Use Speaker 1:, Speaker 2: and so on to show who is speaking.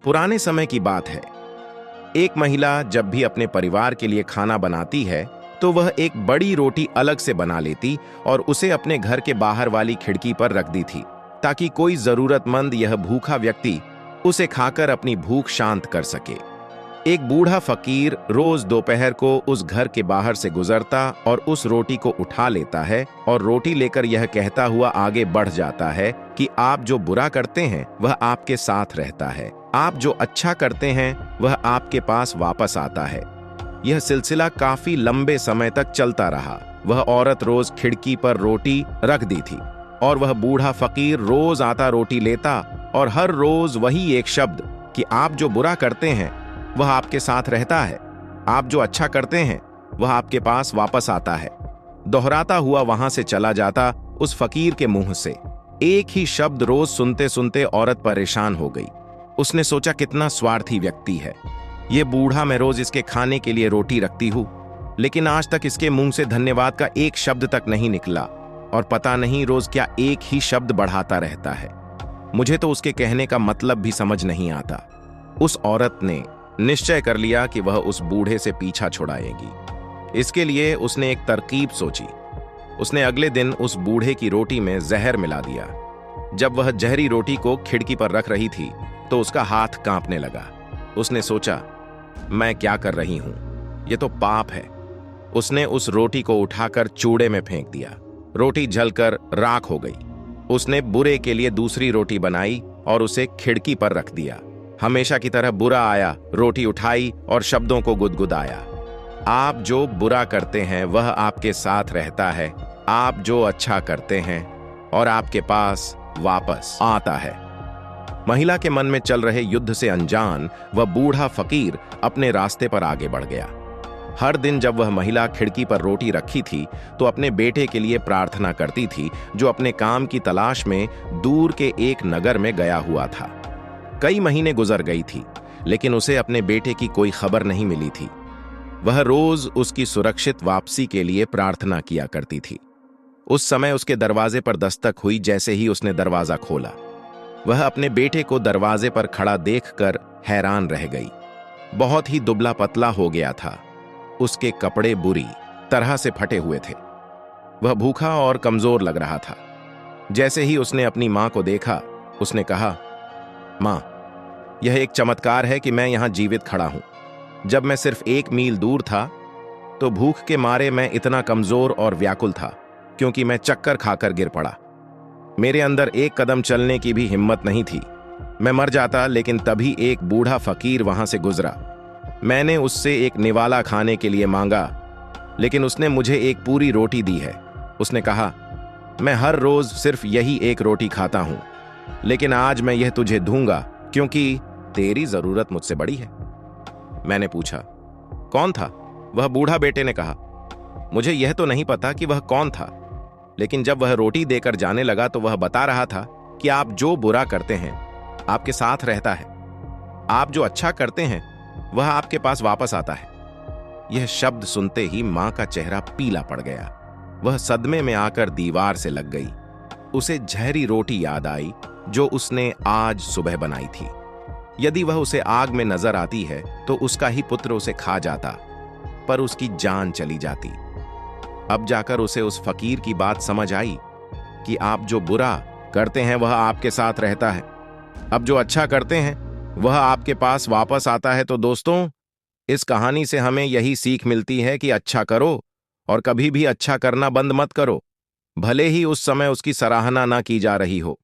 Speaker 1: पुराने समय की बात है। एक महिला जब भी अपने परिवार के लिए खाना बनाती है तो वह एक बड़ी रोटी अलग से बना लेती और उसे अपने घर के बाहर वाली खिड़की पर रख दी थी, ताकि कोई जरूरतमंद यह भूखा व्यक्ति उसे खाकर अपनी भूख शांत कर सके। एक बूढ़ा फकीर रोज दोपहर को उस घर के बाहर से गुजरता और उस रोटी को उठा लेता है और रोटी लेकर यह कहता हुआ आगे बढ़ जाता है कि आप जो बुरा करते हैं वह आपके साथ रहता है, आप जो अच्छा करते हैं वह आपके पास वापस आता है। यह सिलसिला काफी लंबे समय तक चलता रहा। वह औरत रोज खिड़की पर रोटी रख दी थी और वह बूढ़ा फकीर रोज आता रोटी लेता और हर रोज वही एक शब्द कि आप जो बुरा करते हैं वह आपके साथ रहता है, आप जो अच्छा करते हैं वह आपके पास वापस आता है, दोहराता हुआ वहां से चला जाता उस फकीर के मुंह से। एक ही शब्द रोज सुनते सुनते औरत परेशान हो गई। उसने सोचा, कितना स्वार्थी व्यक्ति है ये बूढ़ा, मैं रोज इसके खाने के लिए रोटी रखती हूँ, लेकिन आज तक इसके मुंह से धन्यवाद का एक शब्द तक नहीं निकला और पता नहीं रोज क्या एक ही शब्द बढ़ाता रहता है। मुझे तो उसके कहने का मतलब भी समझ नहीं आता। उस औरत ने निश्चय कर लिया कि वह उस बूढ़े से पीछा छुड़ाएगी। इसके लिए उसने एक तरकीब सोची। उसने अगले दिन उस बूढ़े की रोटी में जहर मिला दिया। जब वह जहरी रोटी को खिड़की पर रख रही थी तो उसका हाथ कांपने लगा। उसने सोचा, मैं क्या कर रही हूं, ये तो पाप है। उसने उस रोटी को उठाकर चूड़े में फेंक दिया। रोटी जलकर राख हो गई। उसने बुरे के लिए दूसरी रोटी बनाई और उसे खिड़की पर रख दिया। हमेशा की तरह बुरा आया, रोटी उठाई और शब्दों को गुदगुदाया, आप जो बुरा करते हैं वह आपके साथ रहता है, आप जो अच्छा करते हैं और आपके पास वापस आता है। महिला के मन में चल रहे युद्ध से अनजान वह बूढ़ा फकीर अपने रास्ते पर आगे बढ़ गया। हर दिन जब वह महिला खिड़की पर रोटी रखी थी तो अपने बेटे के लिए प्रार्थना करती थी, जो अपने काम की तलाश में दूर के एक नगर में गया हुआ था। कई महीने गुजर गई थी, लेकिन उसे अपने बेटे की कोई खबर नहीं मिली थी। वह रोज उसकी सुरक्षित वापसी के लिए प्रार्थना किया करती थी। उस समय उसके दरवाजे पर दस्तक हुई। जैसे ही उसने दरवाजा खोला, वह अपने बेटे को दरवाजे पर खड़ा देखकर हैरान रह गई। बहुत ही दुबला पतला हो गया था। उसके कपड़े बुरी तरह से फटे हुए थे। वह भूखा और कमजोर लग रहा था। जैसे ही उसने अपनी मां को देखा, उसने कहा, मां, यह एक चमत्कार है कि मैं यहां जीवित खड़ा हूं। जब मैं सिर्फ 1 मील दूर था तो भूख के मारे मैं इतना कमजोर और व्याकुल था क्योंकि मैं चक्कर खाकर गिर पड़ा। मेरे अंदर एक कदम चलने की भी हिम्मत नहीं थी। मैं मर जाता, लेकिन तभी एक बूढ़ा फकीर वहां से गुजरा। मैंने उससे एक निवाला खाने के लिए मांगा, लेकिन उसने मुझे एक पूरी रोटी दी है। उसने कहा, मैं हर रोज सिर्फ यही एक रोटी खाता हूं, लेकिन आज मैं यह तुझे दूंगा क्योंकि तेरी जरूरत मुझसे बड़ी है। मैंने पूछा, कौन था? वह बूढ़ा बेटे ने कहा, मुझे यह तो नहीं पता कि वह कौन था, लेकिन जब वह रोटी देकर जाने लगा तो वह बता रहा था कि आप जो बुरा करते हैं आपके साथ रहता है, आप जो अच्छा करते हैं वह आपके पास वापस आता है। यह शब्द सुनते ही मां का चेहरा पीला पड़ गया। वह सदमे में आकर दीवार से लग गई। उसे जहरी रोटी याद आई जो उसने आज सुबह बनाई थी। यदि वह उसे आग में नजर आती है तो उसका ही पुत्र उसे खा जाता, पर उसकी जान चली जाती। अब जाकर उसे उस फकीर की बात समझ आई कि आप जो बुरा करते हैं वह आपके साथ रहता है, अब जो अच्छा करते हैं वह आपके पास वापस आता है। तो दोस्तों, इस कहानी से हमें यही सीख मिलती है कि अच्छा करो और कभी भी अच्छा करना बंद मत करो, भले ही उस समय उसकी सराहना ना की जा रही हो।